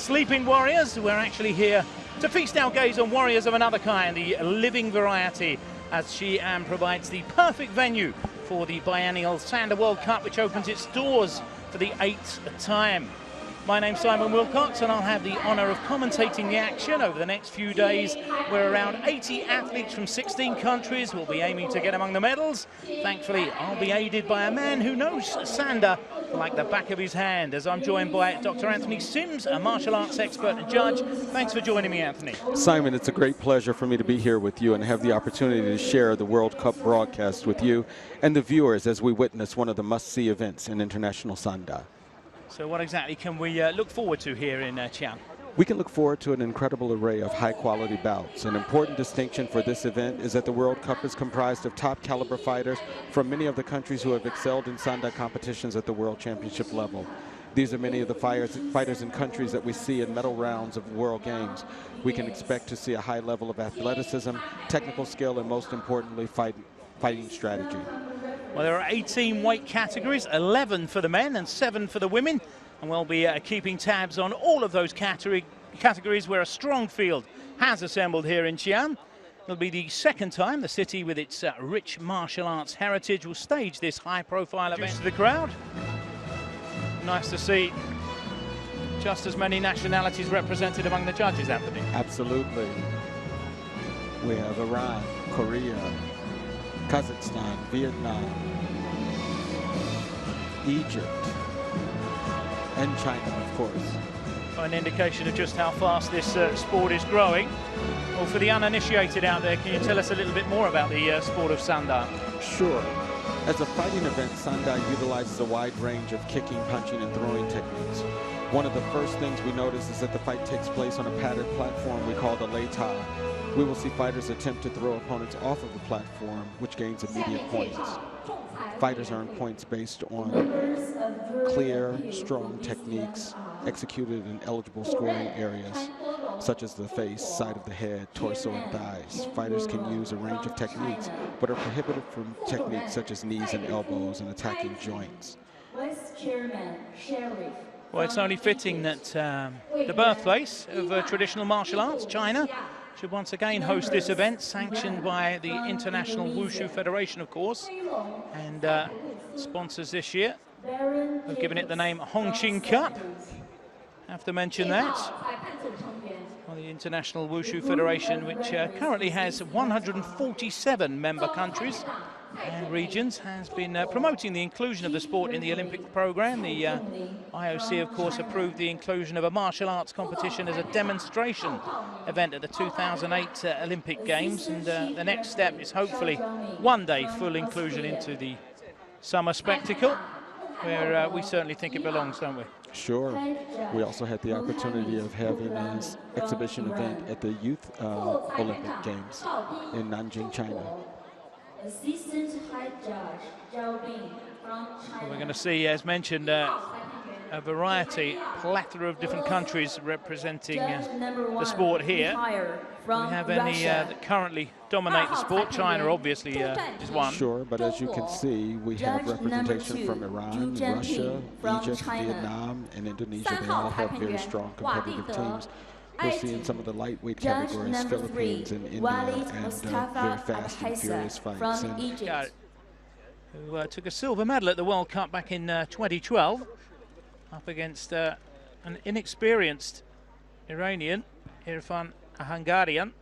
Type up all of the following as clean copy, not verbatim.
sleeping warriors. We're actually here to feast our gaze on warriors of another kind, the living variety, as Xi'an provides the perfect venue for the biennial Sanda World Cup, which opens its doors for the 8th time. My name's Simon Wilcox, and I'll have the honour of commentating the action over the next few days, where around 80 athletes from 16 countries will be aiming to get among the medals. Thankfully, I'll be aided by a man who knows Sanda like the back of his hand, as I'm joined by Dr. Anthony Sims, a martial arts expert and judge. Thanks for joining me, Anthony. Simon, it's a great pleasure for me to be here with you and have the opportunity to share the World Cup broadcast with you and the viewers as we witness one of the must-see events in international Sanda. So what exactly can we look forward to here in Xi'an? We can look forward to an incredible array of high-quality bouts. An important distinction for this event is that the World Cup is comprised of top-caliber fighters from many of the countries who have excelled in Sanda competitions at the World Championship level. These are many of the fighters in countries that we see in medal rounds of World Games. We can expect to see a high level of athleticism, technical skill, and most importantly, fighting strategy. Well, there are 18 weight categories, 11 for the men and 7 for the women, and we'll be keeping tabs on all of those categories where a strong field has assembled here in Xi'an. It'll be the second time the city, with its rich martial arts heritage, will stage this high-profile event. To the crowd, nice to see just as many nationalities represented among the judges, Anthony. Absolutely. We have Iran, Korea, Kazakhstan, Vietnam, Egypt, and China, of course. An indication of just how fast this sport is growing. Well, for the uninitiated out there, can you tell us a little bit more about the sport of Sanda? Sure. As a fighting event, Sanda utilizes a wide range of kicking, punching, and throwing techniques. One of the first things we notice is that the fight takes place on a padded platform we call the lei ta. We will see fighters attempt to throw opponents off of the platform, which gains immediate points. Fighters earn points based on clear, strong techniques executed in eligible scoring areas, such as the face, side of the head, torso, and thighs. Fighters can use a range of techniques, but are prohibited from techniques such as knees and elbows and attacking joints. Well, it's only fitting that the birthplace of traditional martial arts, China, should once again host this event, sanctioned by the International Wushu Federation, of course, and sponsors this year have given it the name Hongqing Cup. Have to mention that. Well, the International Wushu Federation, which currently has 147 member countries and regions, has been promoting the inclusion of the sport in the Olympic program. The IOC, of course, approved the inclusion of a martial arts competition as a demonstration event at the 2008 Olympic Games, and the next step is hopefully one day full inclusion into the summer spectacle, where we certainly think it belongs, don't we? Sure. We also had the opportunity of having an exhibition event at the Youth Olympic Games in Nanjing, China. We're going to see, as mentioned, a variety, plethora of different countries representing the sport here. We have any that currently dominate the sport. China obviously is one. Sure, but as you can see, we have representation from Iran, Russia, Egypt, Vietnam, and Indonesia. They all have very strong competitive teams. We're seeing some of the lightweight categories, Philippines and India, and very fast and furious fights. Who took a silver medal at the World Cup back in 2012, up against an inexperienced Iranian, Irfan a Hungarian,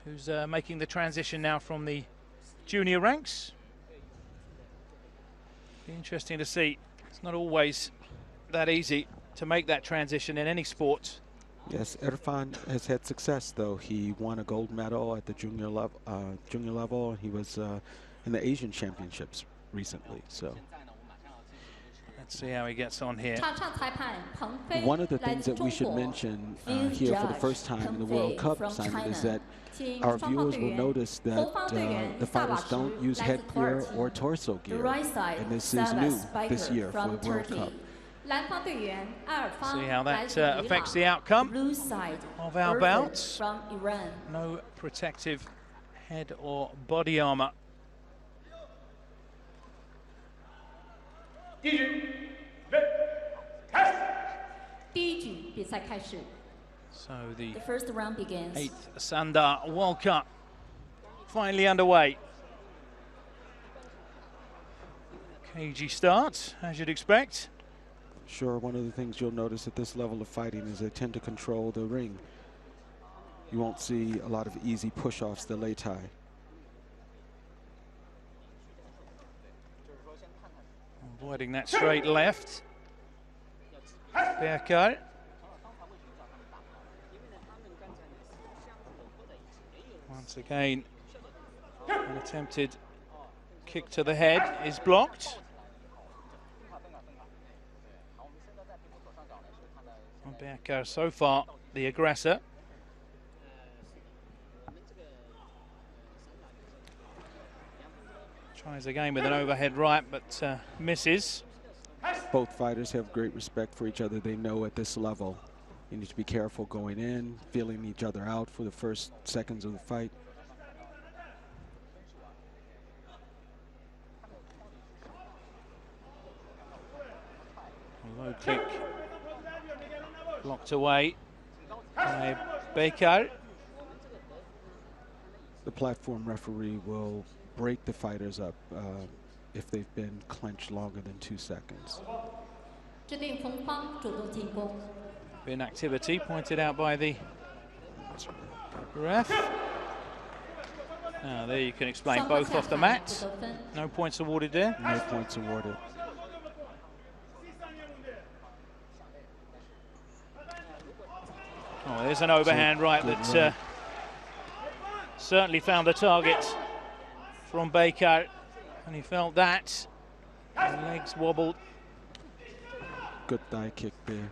who's making the transition now from the junior ranks. Be interesting to see. It's not always that easy to make that transition in any sport. Yes, Irfan has had success, though. He won a gold medal at the junior level. He was in the Asian Championships recently. So let's see how he gets on here. One of the things that we should mention here for the first time in the World Cup, Simon, is that our viewers will notice that the fighters don't use headgear or torso gear, and this is new this year for the World Cup. See how that affects the outcome of our bouts. No protective head or body armor. So the first round begins. 8th Sanda World Cup finally underway. Cagey start, as you'd expect. Sure, one of the things you'll notice at this level of fighting is they tend to control the ring. You won't see a lot of easy push-offs, the lei tai. Avoiding that straight left. Berko. Once again, an attempted kick to the head is blocked. Berko so far the aggressor. Tries again with an overhead right, but misses. Both fighters have great respect for each other. They know at this level you need to be careful going in, feeling each other out for the first seconds of the fight. A low kick blocked away by Berko. The platform referee will break the fighters up if they've been clenched longer than 2 seconds. Been activity pointed out by the ref. Now there you can explain both off the mat. No points awarded there. No points awarded. Oh, there's an overhand right that certainly found the target from Berko, and he felt that. The legs wobbled. Good thigh kick there.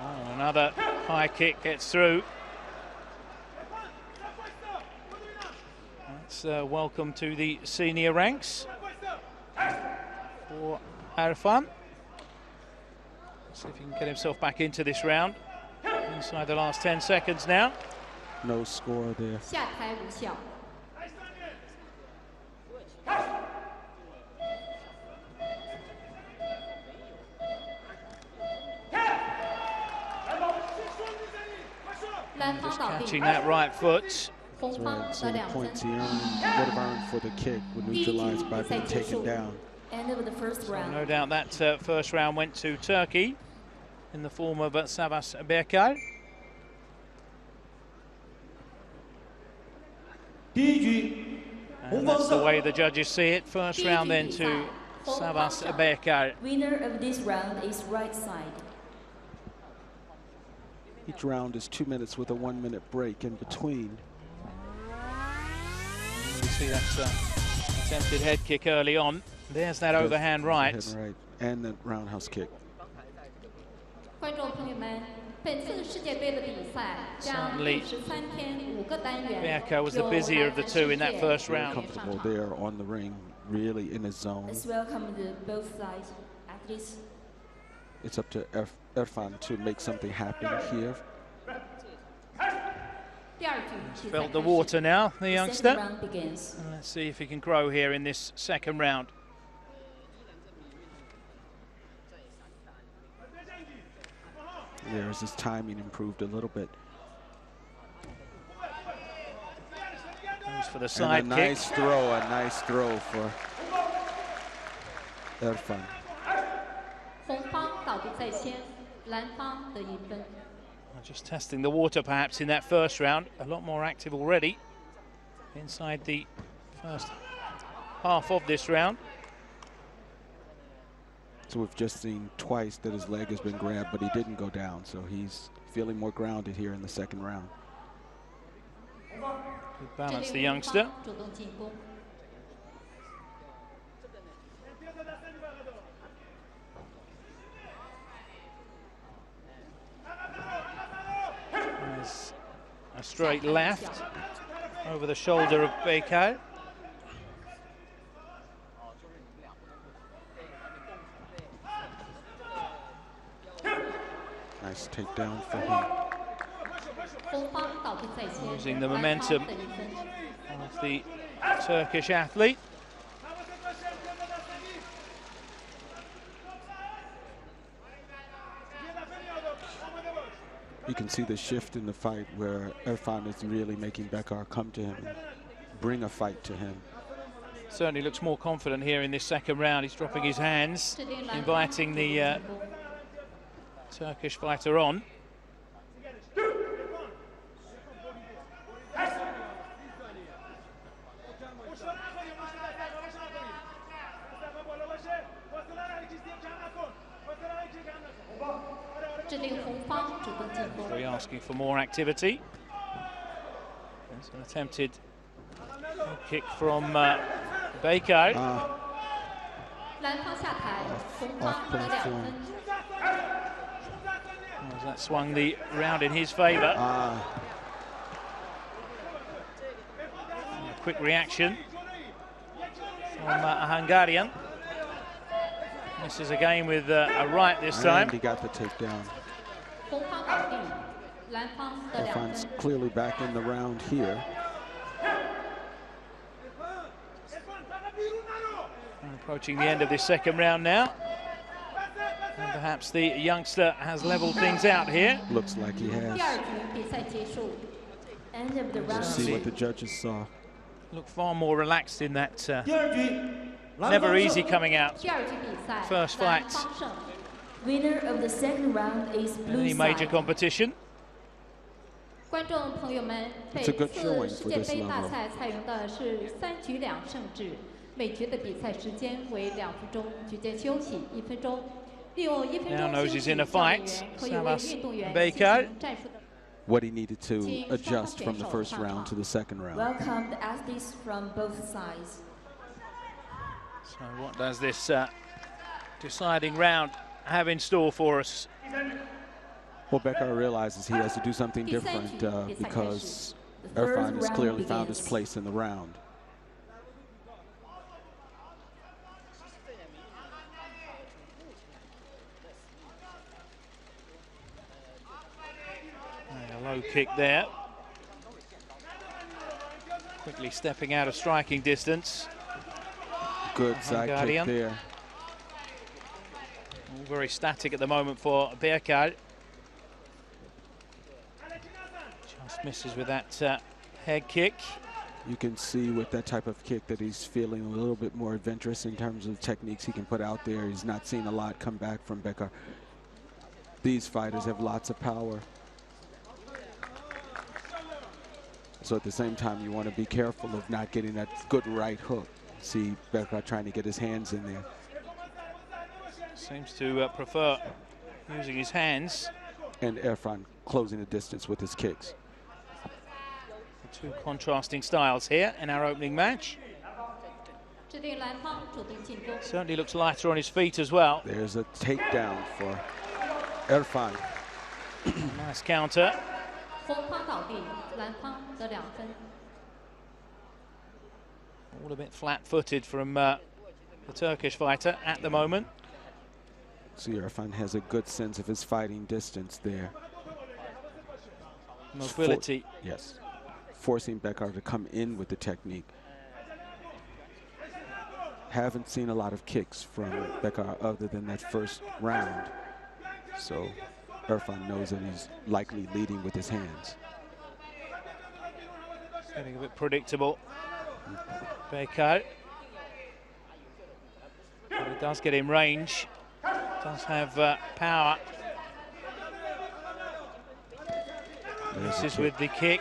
Oh, another high kick gets through. That's welcome to the senior ranks for Arfan. See if he can get himself back into this round. Inside the last 10 seconds now. No score there. Just catching that right foot. That's right. So the points he earned, would have earned for the kick were neutralized by being taken down. End of the first round. No doubt that first round went to Turkey in the form of Sabas Berko. And that's the way the judges see it. First round then to Sabas Berko. Winner of this round is right side. Each round is 2 minutes with a 1 minute break in between. You see that attempted head kick early on. There's that overhand right. Right. And the roundhouse kick. Certainly, Berko was the busier of the two in that first round. Comfortable there on the ring, really in his zone. Let's welcome both sides athletes. It's up to Irfan to make something happen here. He's felt the water now, the youngster. Round begins. And let's see if he can grow here in this second round. There's his timing improved a little bit. Goes for the side and a kick. nice throw for Irfan. Just testing the water perhaps in that first round. A lot more active already inside the first half of this round. So we've just seen twice that his leg has been grabbed, but he didn't go down. So he's feeling more grounded here in the second round. Good balance, the youngster. There's a straight left over the shoulder of Berko. Nice takedown for him. Using the momentum of the Turkish athlete. You can see the shift in the fight where Irfan is really making Bekar come to him and bring a fight to him. Certainly looks more confident here in this second round. He's dropping his hands, inviting the Turkish fighter on. Very asking for more activity. There's an attempted kick from Bekar. Off platform. That swung the round in his favour. A quick reaction from a Hungarian. Misses again with a right this time. And he got the takedown. Irfan's clearly back in the round here. Approaching the end of this second round now. And perhaps the youngster has levelled things out here. Looks like he has. End of the Let's round. see what the judges saw. Look far more relaxed in that. Never easy coming out. First fight. Winner of the second round is blue Any major side. competition. 观众朋友们， It's a 本 good 次 showing 世 for 界 this 杯大 level. 赛采用的是3局2胜制，每局的比赛时间为2分钟，局间休息1分钟。利用1分 Now 钟 knows 休 he's 息， in a 教练 fight. 员可以为 Savas 运动员进 Bekar. 行战术的。 What he needed to adjust from the first round to the second round. Welcome the athletes from both sides. So what does this deciding round have in store for us? Well, Bekar realizes he has to do something different because Irfan has clearly found his place in the round. A low kick there. Quickly stepping out of striking distance. Good side kick Hungarian. there. All very static at the moment for Bekar. Just misses with that head kick. You can see with that type of kick that he's feeling a little bit more adventurous in terms of techniques he can put out there. He's not seen a lot come back from Bekar. These fighters have lots of power. So at the same time, you want to be careful of not getting that good right hook. See Bekar trying to get his hands in there. Seems to prefer using his hands. And Irfan closing the distance with his kicks. Two contrasting styles here in our opening match. 指定蓝方主动进攻。 Certainly looks lighter on his feet as well. There's a takedown for Irfan. Nice counter. 红方倒地，蓝方得2分。 All a bit flat-footed from the Turkish fighter at the moment. See, Irfan has a good sense of his fighting distance there. Mobility. Yes. Forcing Bekar to come in with the technique. Haven't seen a lot of kicks from Bekar other than that first round. So Irfan knows that he's likely leading with his hands. Getting a bit predictable. Bekar. But he does get in range. Does have power. This is with the kick.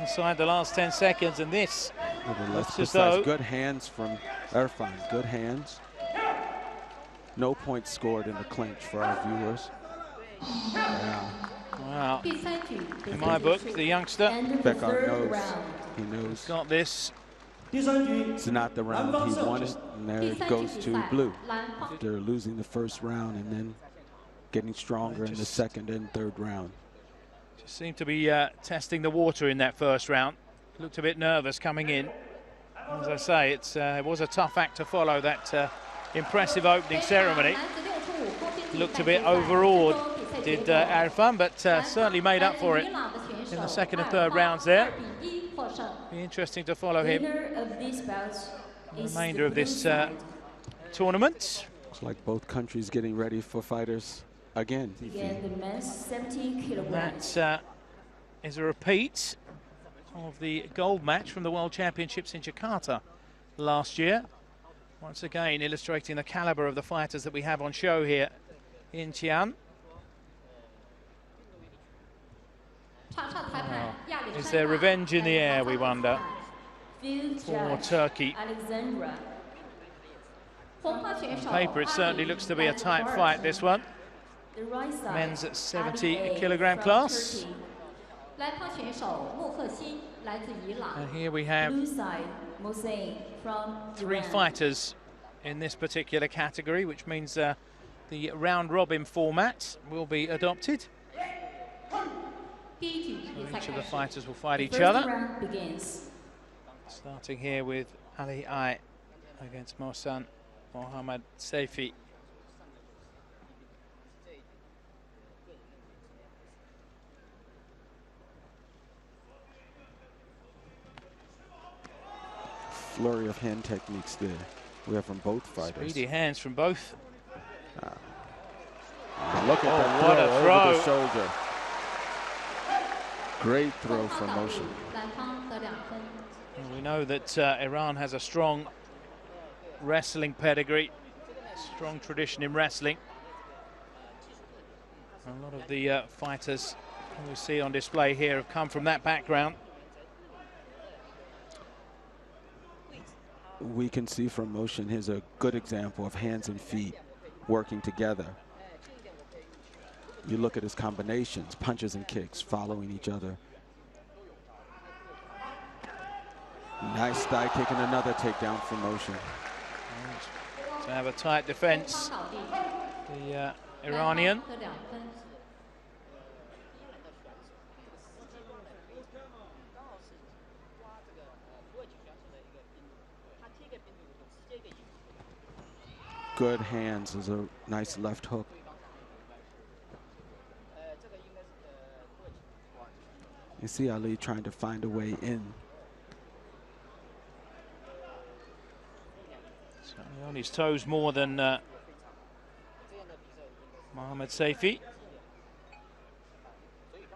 Inside the last 10 seconds, and this looks as though good hands from Irfan. Good hands. No points scored in the clinch for our viewers. Yeah. Wow. 第3局， In my book, the youngster End of the Bekar third knows. round. He knows got this. it's not the round he wanted, and there 第 it 3 局 goes 比 to 赛 blue. 蓝方 After losing the first round and then getting stronger in the Just- second and third round. Just seemed to be testing the water in that first round. Looked a bit nervous coming in. As I say, it was a tough act to follow, that impressive opening ceremony. 男子65公斤 Looked a 竞 bit 赛比赛 overawed, 最终比赛 did 结果 Arfan, but certainly made up for it 伊朗的选手 in the second and 艾 third 尔 rounds 巴 there. 2比1获胜。 Be interesting to follow him Winner of this bout is the remainder of blue this side. tournament. It's like both countries getting ready for fighters again. Again, the men's 70 kilograms. That is a repeat of the gold match from the World Championships in Jakarta last year. Once again, illustrating the caliber of the fighters that we have on show here in Xi'an. Is there revenge in the air, we wonder, for Turkey? On paper, it certainly looks to be a tight fight, this one. Men's at 70 kilogram class. And here we have 3 fighters in this particular category, which means the round-robin format will be adopted. So each of the fighters will fight each other. Starting here with Ali Ai against Mohsen Mohammad Saifi. Flurry of hand techniques there. We have from both fighters. Speedy hands from both. Look at that what throw, a throw over the shoulder. Great throw from Mohsen. Well, we know that Iran has a strong wrestling pedigree, strong tradition in wrestling. A lot of the fighters who we see on display here have come from that background. We can see from Mohsen, here's a good example of hands and feet working together. You look at his combinations, punches and kicks following each other. Nice thigh kick and another takedown from Mohsen. To have a tight defense, the Iranian. Good hands, is a nice left hook. You see Ali trying to find a way in. Certainly on his toes more than Mohammad Saifi.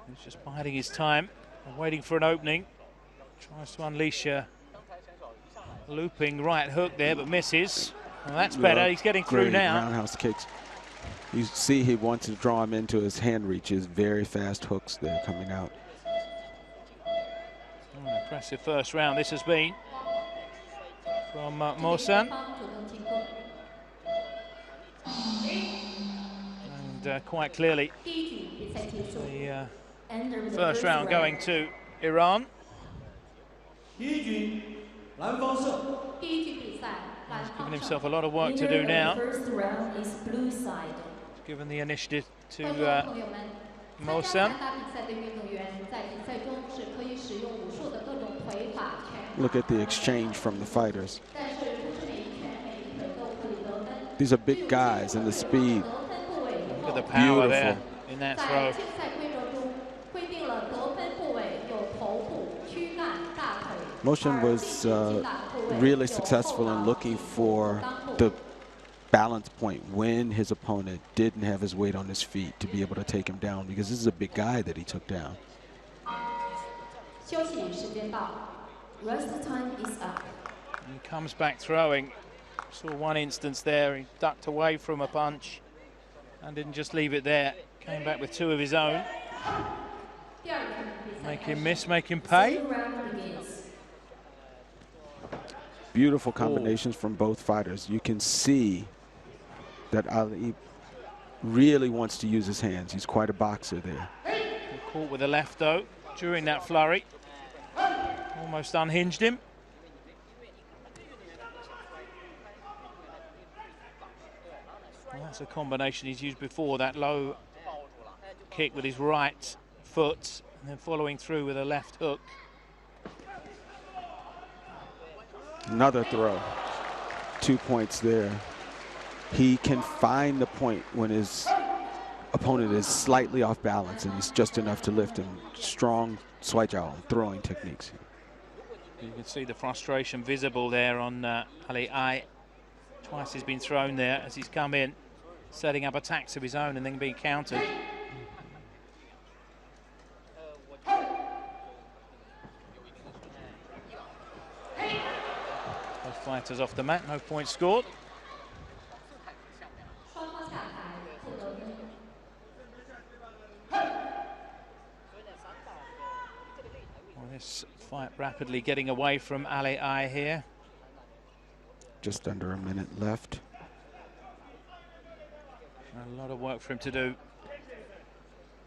He's just biding his time and waiting for an opening. Tries to unleash a looping right hook there, but misses. Well, that's better. He's getting through now. Roundhouse kicks. You see he wants to draw him into his hand reaches. Very fast hooks there coming out. Oh, an impressive first round this has been from Mohsen. And quite clearly the first round going to Iran. He's given himself a lot of work to do now. He's given the initiative to Mohsen. Look at the exchange from the fighters. These are big guys and the speed. Look at the power there in that throw. Mohsen was really successful in looking for the balance point when his opponent didn't have his weight on his feet to be able to take him down, because this is a big guy that he took down. Rest time is up. He comes back throwing. Saw one instance there, he ducked away from a punch and didn't just leave it there. Came back with 2 of his own. Make him miss, make him pay. Beautiful combinations from both fighters. You can see that Ali really wants to use his hands. He's quite a boxer there. Caught with a left though during that flurry. Almost unhinged him. Well, that's a combination he's used before, that low kick with his right foot and then following through with a left hook. Another throw. 2 points there. He can find the point when his opponent is slightly off balance and he's just enough to lift him. Strong swaijiao throwing techniques. You can see the frustration visible there on Ali Ai. Twice he's been thrown there as he's come in. setting up attacks of his own and then being countered. Both fighters off the mat, no points scored. Well, this fight rapidly getting away from Ali Ai here. Just under a minute left. A lot of work for him to do.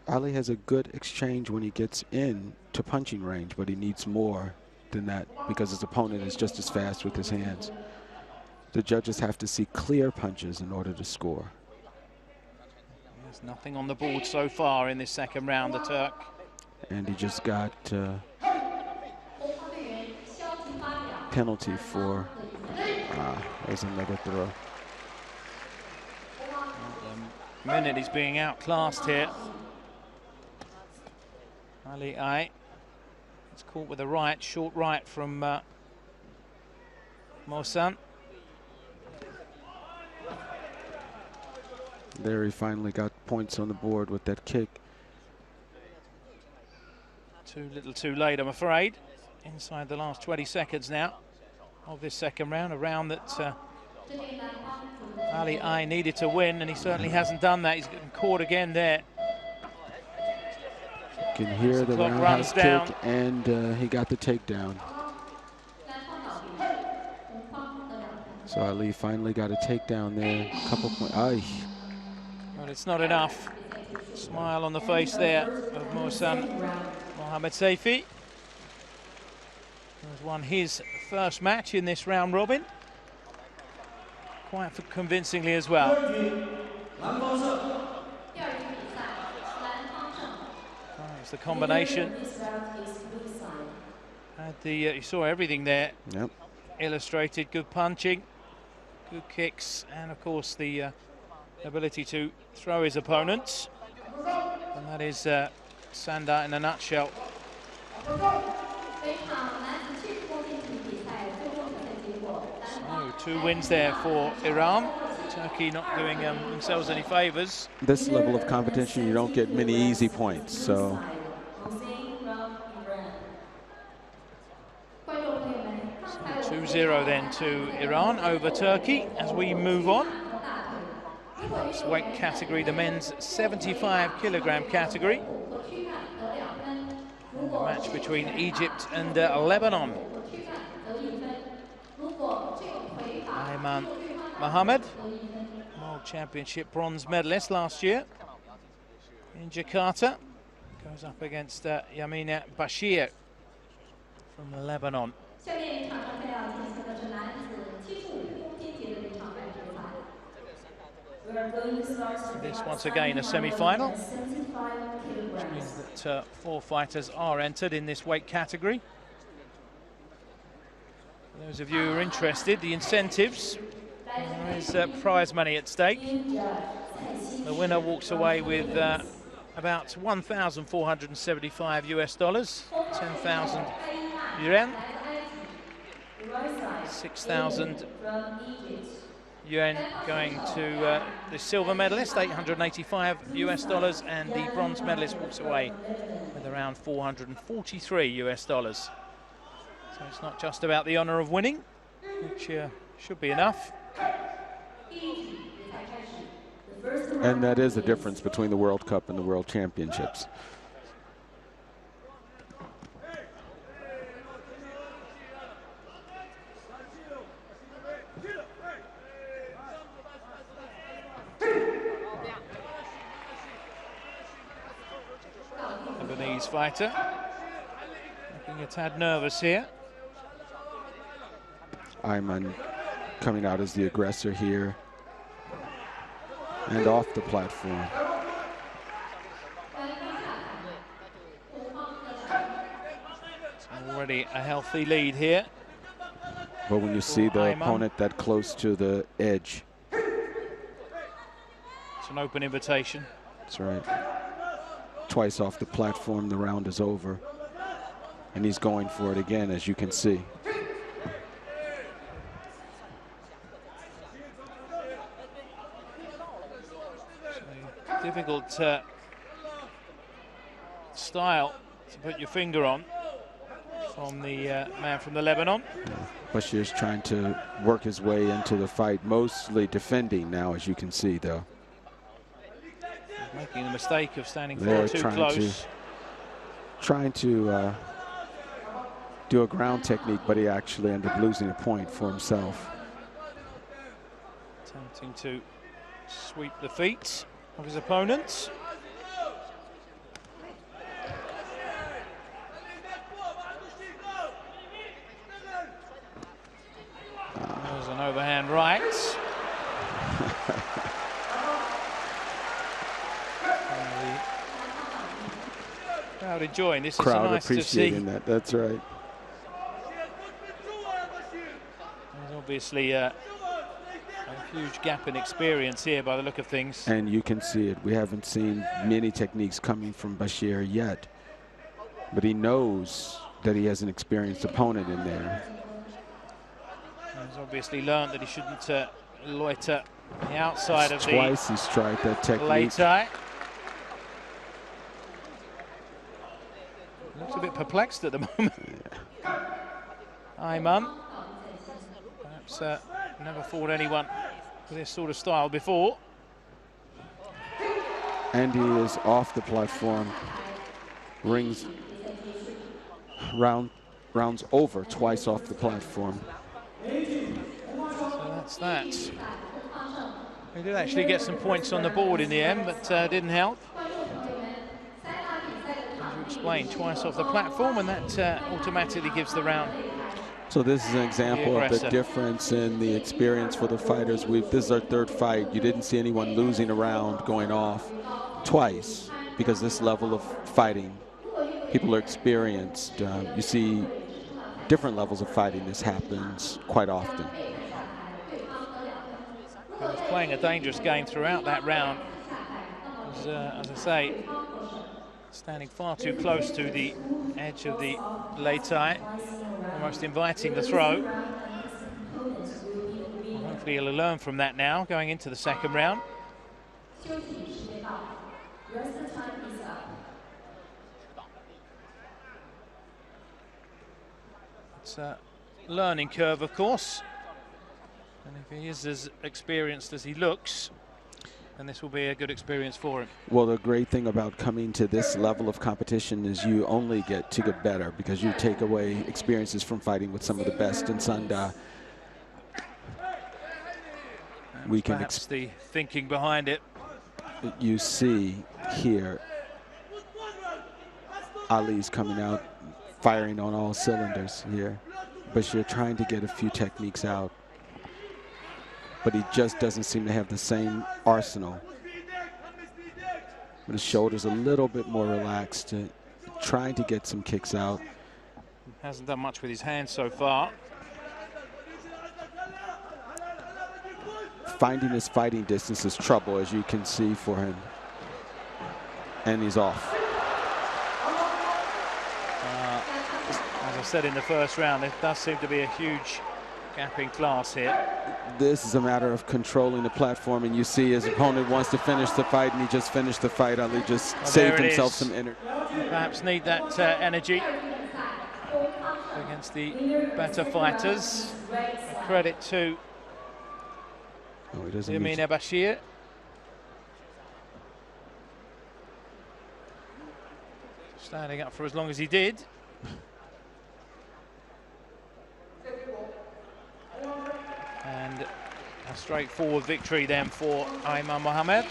Ali has a good exchange when he gets in to punching range, but he needs more than that because his opponent is just as fast with his hands. The judges have to see clear punches in order to score. There's nothing on the board so far in this second round, the Turk. And he just got penalty for, there's another throw. The minute he's being outclassed here. Ali Ai. It's caught with a right, short right from Mosan. There he finally got points on the board with that kick. Too little too late, I'm afraid. Inside the last 20 seconds now of this second round, a round that Ali Ai needed to win, and he certainly hasn't done that. He's getting caught again there. You can hear the roundhouse kick, and he got the takedown. So Ali finally got a takedown there. A couple points. Well, it's not enough. Smile on the face there of Mohsen Mohamed Saifi, who has won his first match in this round robin. Quite convincingly as well. It's the combination. Had the you saw everything there. Yep. Illustrated. Good punching, good kicks, and of course the ability to throw his opponents. And that is Sanda in a nutshell. So 2 wins there for Iran. Turkey not doing themselves any favors. This level of competition, you don't get many easy points, so. 2-0 then to Iran over Turkey as we move on. This weight category, the men's 75 kilogram category. And the match between Egypt and Lebanon. Ayman Mohammed, World Championship bronze medalist last year in Jakarta, goes up against Yamina Bashir from Lebanon. This once again a semi-final, which means that 4 fighters are entered in this weight category. For those of you who are interested, the incentives, there is prize money at stake. The winner walks away with about 1,475 US dollars, 10,000 yuan, 6,000 yuan going to the silver medalist, 885 US dollars, and the bronze medalist walks away with around 443 US dollars. So it's not just about the honor of winning, which should be enough. And that is the difference between the World Cup and the World Championships. Lebanese fighter looking a tad nervous here. Ayman coming out as the aggressor here and off the platform. It's already a healthy lead here. But when you see the opponent that close to the edge, it's an open invitation. That's right. Twice off the platform, the round is over. And he's going for it again, as you can see. difficult style to put your finger on from the man from the Lebanon. Bashir's trying to work his way into the fight, mostly defending now, as you can see, though. He's making the mistake of standing far too close. Trying to do a ground technique, but he actually ended up losing a point for himself. Attempting to sweep the feet of his opponents. There's an overhand right. Crowd enjoying this. Crowd nice appreciating to see. that. That's right. There's obviously a huge gap in experience here by the look of things. And you can see it. We haven't seen many techniques coming from Bashir yet, but he knows that he has an experienced opponent in there. He's obviously learned that he shouldn't loiter on the outside of Twice he's tried that technique. Later. Looks a bit perplexed at the moment. Ayman. Perhaps never fought anyone with this sort of style before. And he is off the platform. Rounds over twice off the platform. So that's that. We did actually get some points on the board in the end, but didn't help. As you explained, twice off the platform, and that automatically gives the round. So this is an example of the difference in the experience for the fighters. This is our third fight. You didn't see anyone losing a round going off twice, because this level of fighting, people are experienced. You see different levels of fighting. This happens quite often. He was playing a dangerous game throughout that round. Was, as I say, standing far too close to the edge of the Leitai, almost inviting the throw. Well, hopefully he'll learn from that now, going into the second round. It's a learning curve, of course. And if he is as experienced as he looks, then this will be a good experience for him. Well, the great thing about coming to this level of competition is you only get to get better, because you take away experiences from fighting with some of the best in Sanda. We can perhaps the thinking behind it. You see here, Ali's coming out, firing on all cylinders here. Bashir trying to get a few techniques out, but he just doesn't seem to have the same arsenal. But his shoulder's a little bit more relaxed, trying to get some kicks out. Hasn't done much with his hands so far. Finding his fighting distance is trouble, as you can see for him. And he's off. As I said in the first round, there does seem to be a huge gap in class here. This is a matter of controlling the platform, and you see his opponent wants to finish the fight, and he just finished the fight. Ali just saved himself some energy. Perhaps need that energy against the better fighters. A credit to Yamina Bashir. Standing up for as long as he did. And a straightforward victory then for Ayman Mohammed.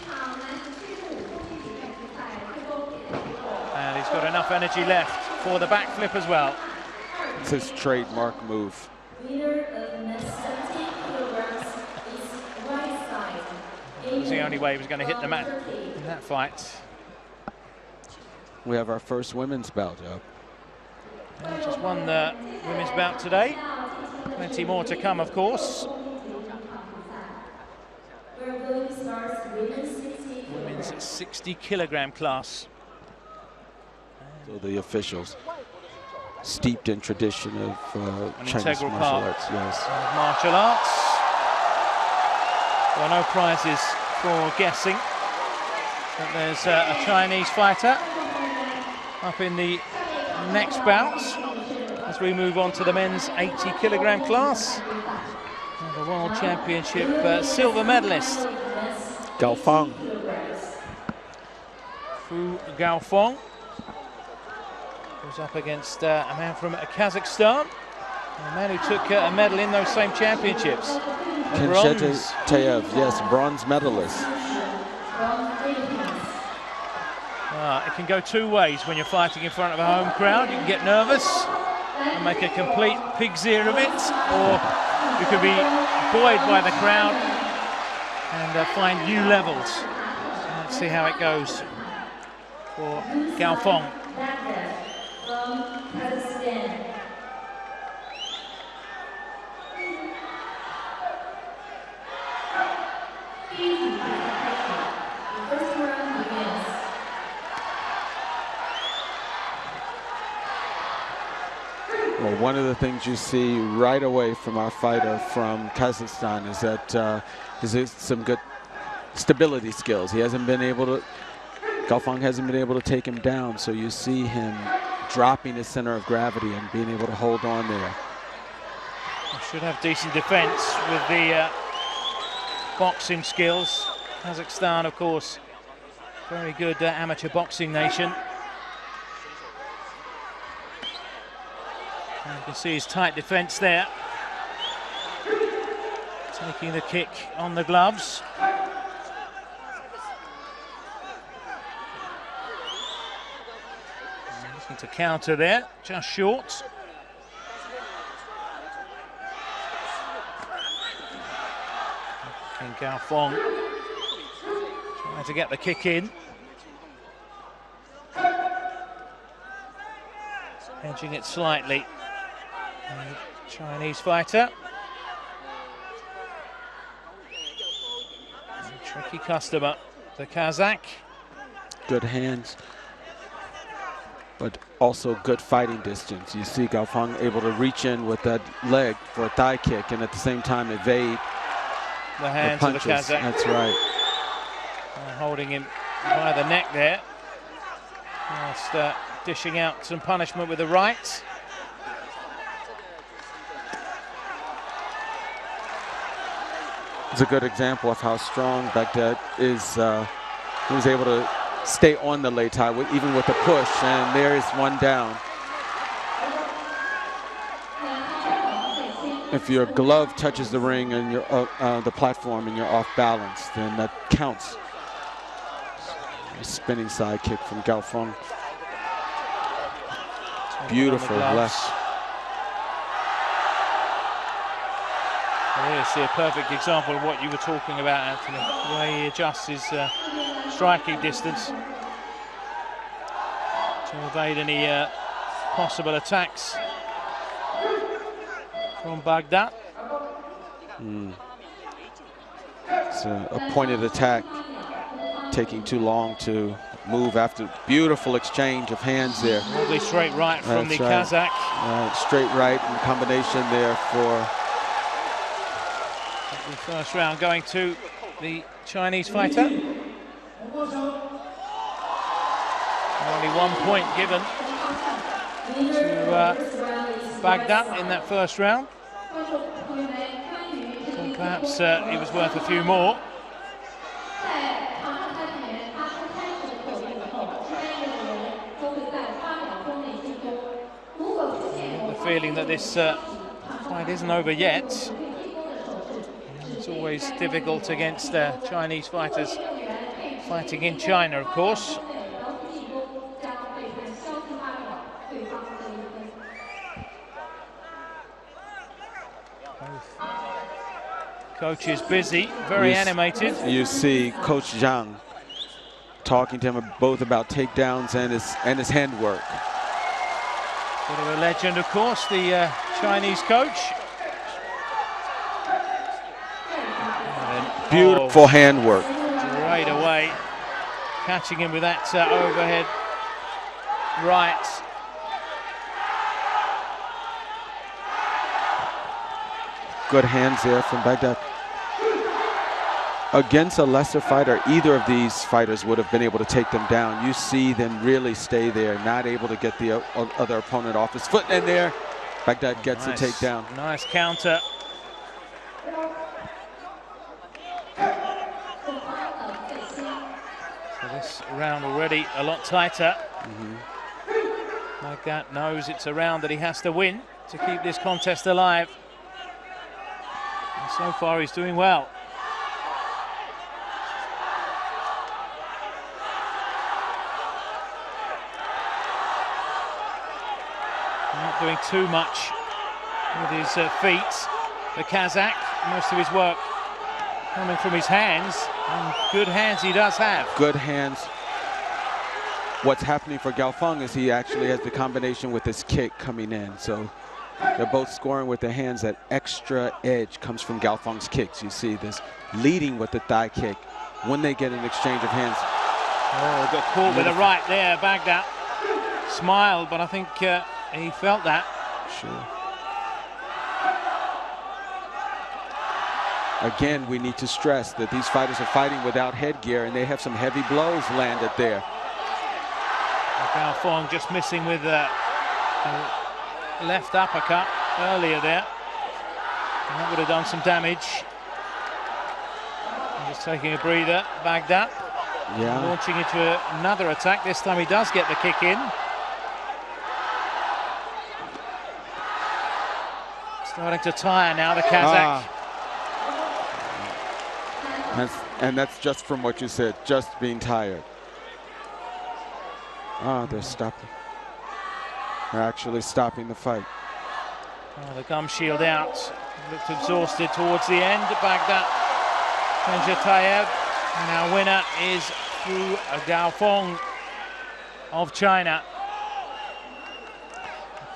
And he's got enough energy left for the backflip as well. It's his trademark move. It was the only way he was going to hit the mat in that fight. We have our first women's bout up. Just won the women's bout today. Plenty more to come, of course. Women's 60-kilogram class. So the officials, steeped in tradition of Chinese martial arts. Yes. Martial arts. There are no prizes for guessing. But there's a Chinese fighter up in the next bouts as we move on to the men's 80-kilogram class. And the World Championship silver medalist, Gao Feng. Fu Gaofeng, goes up against a man from Kazakhstan, a man who took a medal in those same championships. Bronze. Tayev, yes, bronze medalist. It can go two ways when you're fighting in front of a home crowd. You can get nervous and make a complete pig's ear of it, or you could be buoyed by the crowd and find new levels. So let's see how it goes for Gaofeng. Well, one of the things you see right away from our fighter from Kazakhstan is that is some good stability skills. He hasn't been able to, Gaofeng hasn't been able to take him down, so you see him dropping his center of gravity and being able to hold on there. Should have decent defense with the boxing skills. Kazakhstan, of course, very good amateur boxing nation. And you can see his tight defense there. Taking the kick on the gloves. Looking to counter there, just short. And Gaofeng trying to get the kick in. Edging it slightly. The Chinese fighter. A tricky customer, the Kazakh. Good hands, but also good fighting distance. You see Gaofeng able to reach in with that leg for a thigh kick and at the same time evade the hands the of the punches. Kazakh. That's right. Holding him by the neck there. Whilst dishing out some punishment with the right. It's a good example of how strong Baghdad is. He was able to stay on the lei tai even with the push, and there is one down. If your glove touches the ring and you're the platform and you're off balance, then that counts. A spinning side kick from Gaofeng. Beautiful left. Well, you see a perfect example of what you were talking about, Anthony. The way he adjusts his striking distance to evade any possible attacks from Baghdad. It's a pointed attack, taking too long to move after beautiful exchange of hands there. Lovely straight right from the Kazakh. Straight right in combination there for the first round going to the Chinese fighter. Only 1 point given to Baghdad in that first round. And perhaps he was worth a few more. The feeling that this fight isn't over yet. It's always difficult against Chinese fighters fighting in China, of course. Both coaches busy, very animated. You see Coach Zhang talking to him both about takedowns and his handwork. Bit of a legend, of course, the Chinese coach. Beautiful handwork. Right away, catching him with that overhead right. Good hands there from Baghdad. against a lesser fighter, either of these fighters would have been able to take them down. You see them really stay there, not able to get the other opponent off his foot. And there, Baghdad gets a takedown. Nice counter. So this round already a lot tighter. Baghdad knows it's a round that he has to win to keep this contest alive. And so far he's doing well. Not doing too much with his feet. The Kazakh, most of his work coming from his hands, and good hands he does have. Good hands. What's happening for Gaofeng is he actually has the combination with his kick coming in. So they're both scoring with their hands. That extra edge comes from Gaofeng's kicks. You see this leading with the thigh kick when they get an exchange of hands. Oh, got caught with a right there. Baghdad smiled, but I think he felt that. Sure. Again, we need to stress that these fighters are fighting without headgear, and they have some heavy blows landed there. Gaofeng just missing with the left uppercut earlier there. And that would have done some damage. And just taking a breather, Baghdad. Yeah. Launching into another attack. This time he does get the kick in. Starting to tire now, the Kazakh. And that's just from what you said, just being tired. They're stopping. They're actually stopping the fight. The gum shield out. Looked exhausted towards the end. Baghdad Kenjatayev. And our winner is Fu Gaofeng of China.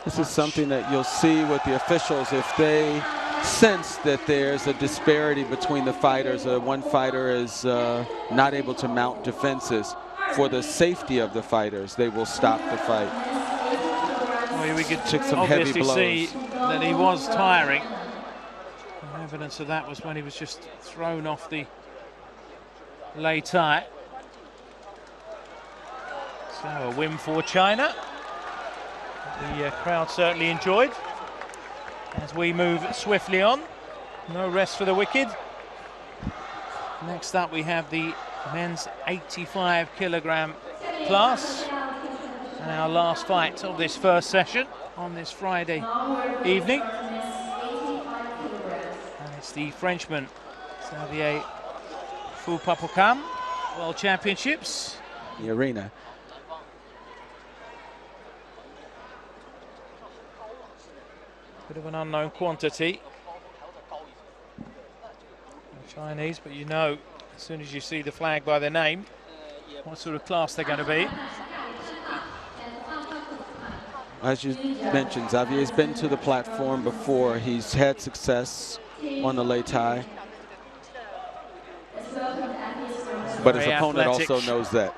This is something that you'll see with the officials if they sense that there's a disparity between the fighters. One fighter is not able to mount defenses. For the safety of the fighters, they will stop the fight. Well, we could took some heavy obviously blows. see that he was tiring. And evidence of that was when he was just thrown off the lei tai. So a win for China. The crowd certainly enjoyed. As we move swiftly on, no rest for the wicked. Next up we have the men's 85 kilogram class, and our last fight of this first session on this Friday evening. And it's the Frenchman Xavier Fupapokam World Championships. The arena. Bit of an unknown quantity. Chinese, but you know as soon as you see the flag by their name what sort of class they're going to be. As you mentioned, Xavier's been to the platform before. He's had success on the lei tai. But his opponent also knows that.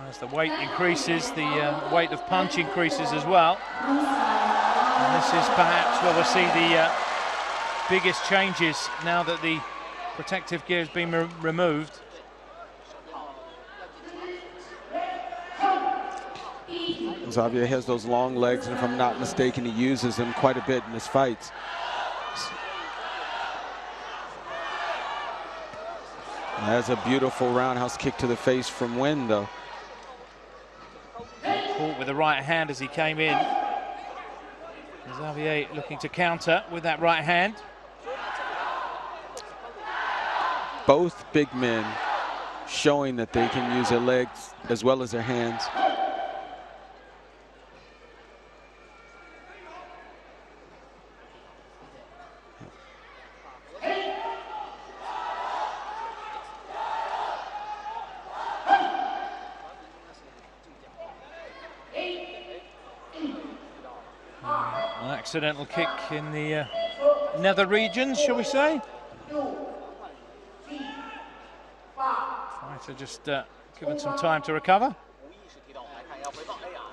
As the weight increases, the weight of punch increases as well. And this is perhaps where we'll see the biggest changes now that the protective gear has been removed. Xavier has those long legs, and if I'm not mistaken, he uses them quite a bit in his fights. That's a beautiful roundhouse kick to the face from Nguyen, though. Caught with the right hand as he came in. Xavier looking to counter with that right hand. Both big men showing that they can use their legs as well as their hands. An accidental kick in the nether regions, shall we say? Fighter just given some time to recover.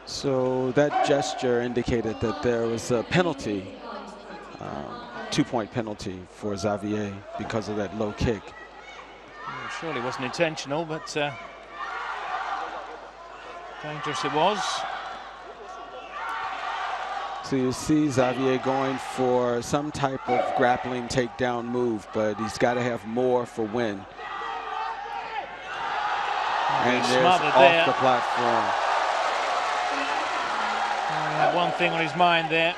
So that gesture indicated that there was a penalty, 2-point penalty for Xavier because of that low kick. Well, surely wasn't intentional, but dangerous it was. So you see Xavier going for some type of grappling takedown move, but he's got to have more for win. And there's off the platform. He had one thing on his mind there.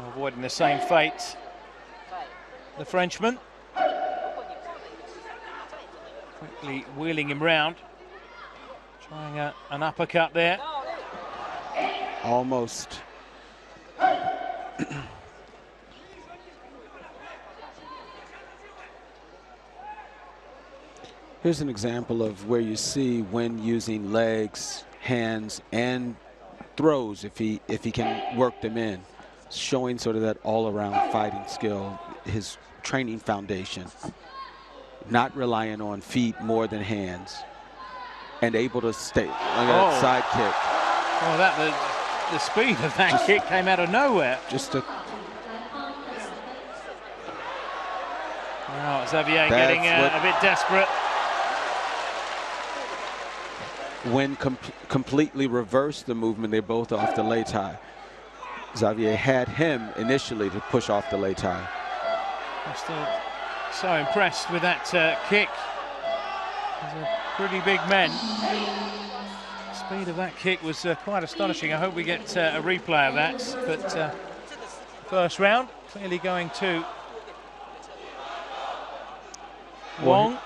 Avoiding the same fate. The Frenchman. Quickly wheeling him round. Trying an uppercut there. Almost. Here's an example of where you see when using legs, hands, and throws if he can work them in, showing sort of that all-around fighting skill, his training foundation, not relying on feet more than hands, and able to stay on that side kick. Oh, the speed of that kick came out of nowhere. Just a. Wow, Xavier getting a bit desperate. When completely reversed the movement, they're both off the lei tai. Xavier had him initially to push off the lei tai. I'm still so impressed with that kick. He's a pretty big man. The speed of that kick was quite astonishing. I hope we get a replay of that. But first round, clearly going to Wong.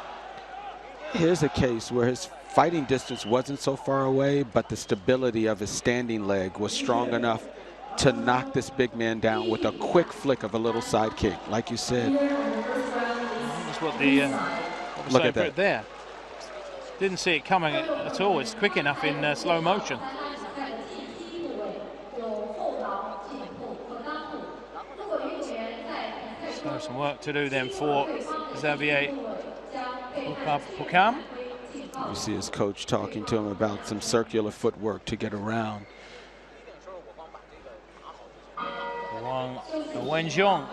Here's a case where his fighting distance wasn't so far away, but the stability of his standing leg was strong enough to knock this big man down with a quick flick of a little side kick, like you said. That's what look at that there. Didn't see it coming at all. It's quick enough in slow motion. So some work to do then for Xavier Pukam. You see his coach talking to him about some circular footwork to get around. Wenjiang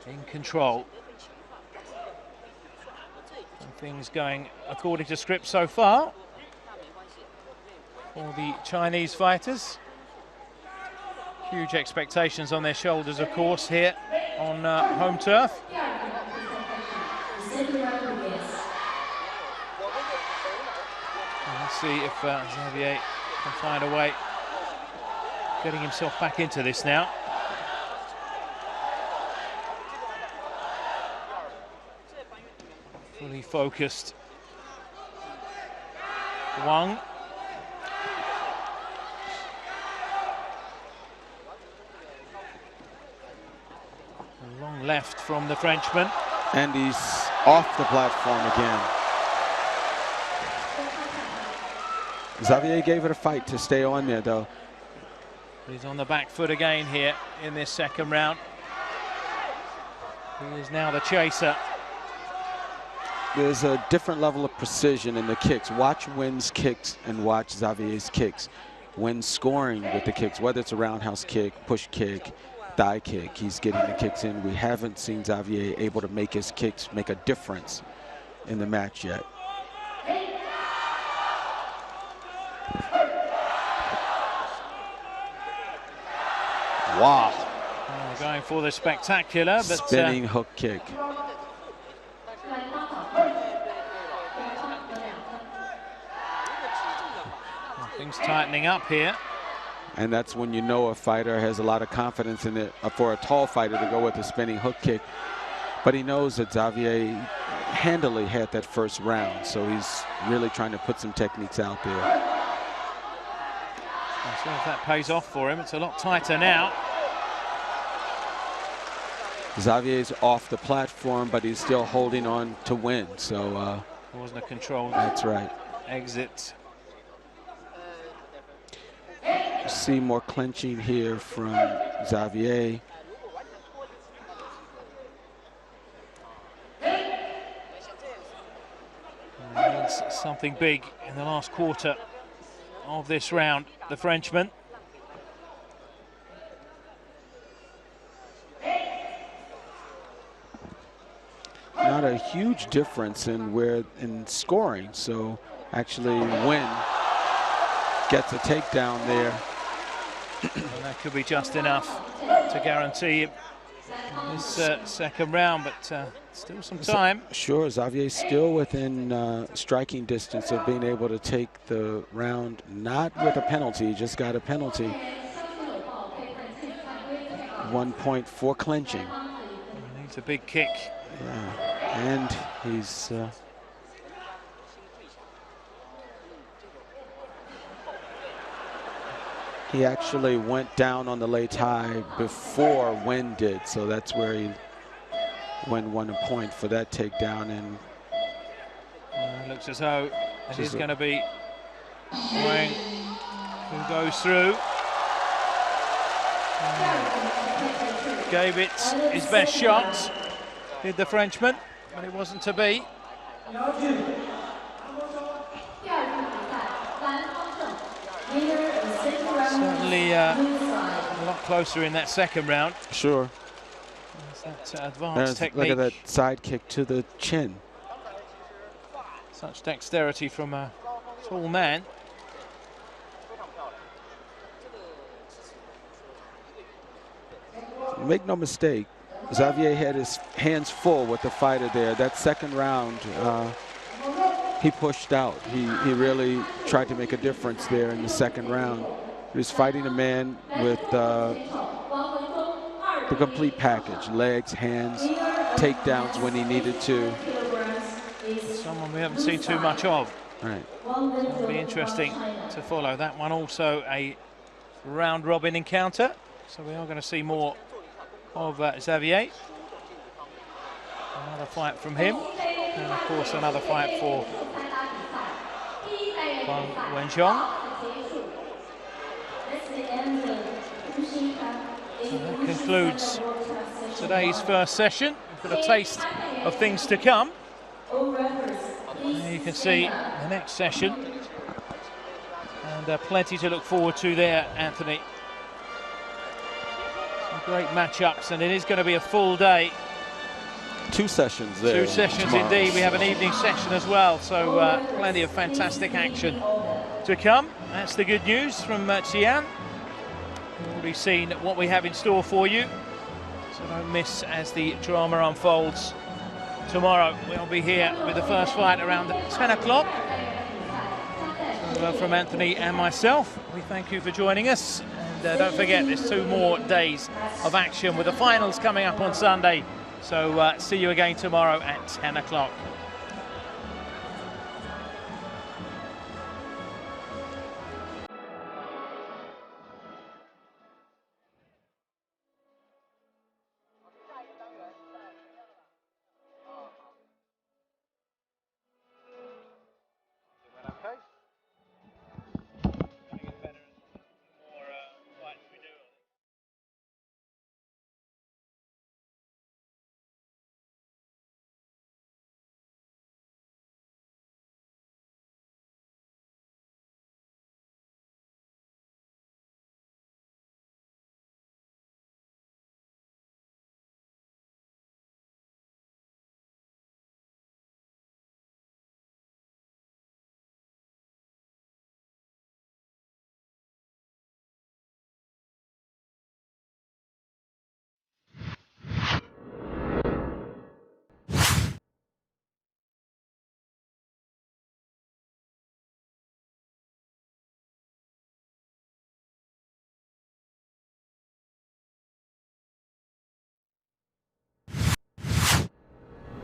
in control. And things going according to script so far for the Chinese fighters. Huge expectations on their shoulders, of course, here on home turf. Let's see if Xavier can find a way getting himself back into this now. Fully focused. Wang. A long left from the Frenchman. And he's off the platform again. Xavier gave it a fight to stay on there, though. He's on the back foot again here in this second round. He is now the chaser. There's a different level of precision in the kicks. Watch Wen's kicks and watch Xavier's kicks. When scoring with the kicks, whether it's a roundhouse kick, push kick, thigh kick, he's getting the kicks in. We haven't seen Xavier able to make his kicks make a difference in the match yet. Wow. Oh, going for the spectacular, but spinning hook kick. Things tightening up here. And that's when you know a fighter has a lot of confidence in it, for a tall fighter to go with a spinning hook kick. But he knows that Xavier handily had that first round, so he's really trying to put some techniques out there. So if that pays off for him, it's a lot tighter now. Xavier's off the platform, but he's still holding on to win. So it wasn't a controlled that's right. Exit. see more clinching here from Xavier. Needs something big in the last quarter of this round, the Frenchman. Not a huge difference in scoring, so actually Win gets a takedown there. And that could be just enough to guarantee this second round, but still some time. Sure, Xavier's still within striking distance of being able to take the round, not with a penalty, just got a penalty. 1 point for clinching. He needs a big kick. Yeah, and he's he actually went down on the lay tie before Wen did, so that's where Wen won a point for that takedown. And looks as though it is going to be Wang who goes through. Gave it his best shot, did the Frenchman, but it wasn't to be. Certainly a lot closer in that second round. Sure. There's that advanced technique. Look at that side kick to the chin. Such dexterity from a tall man. Make no mistake, Xavier had his hands full with the fighter there. That second round, he pushed out. He really tried to make a difference there in the second round. He was fighting a man with the complete package, legs, hands, takedowns when he needed to. Someone we haven't seen too much of. Right. It'll be interesting to follow that one. Also a round robin encounter, so we are going to see more of Xavier. Another fight from him, and of course another fight for Wang Wenxiong. So that concludes today's first session. We've got a taste of things to come. There you can see the next session, and plenty to look forward to there, Anthony. Some great matchups, and it is going to be a full day. 2 sessions there. 2 sessions tomorrow. indeed. We have an evening session as well, so plenty of fantastic action to come. That's the good news from Xi'an. You've already seen what we have in store for you, so don't miss as the drama unfolds. Tomorrow we'll be here with the first fight around 10 o'clock. So, from Anthony and myself, we thank you for joining us, and don't forget there's 2 more days of action with the finals coming up on Sunday. So see you again tomorrow at 10 o'clock.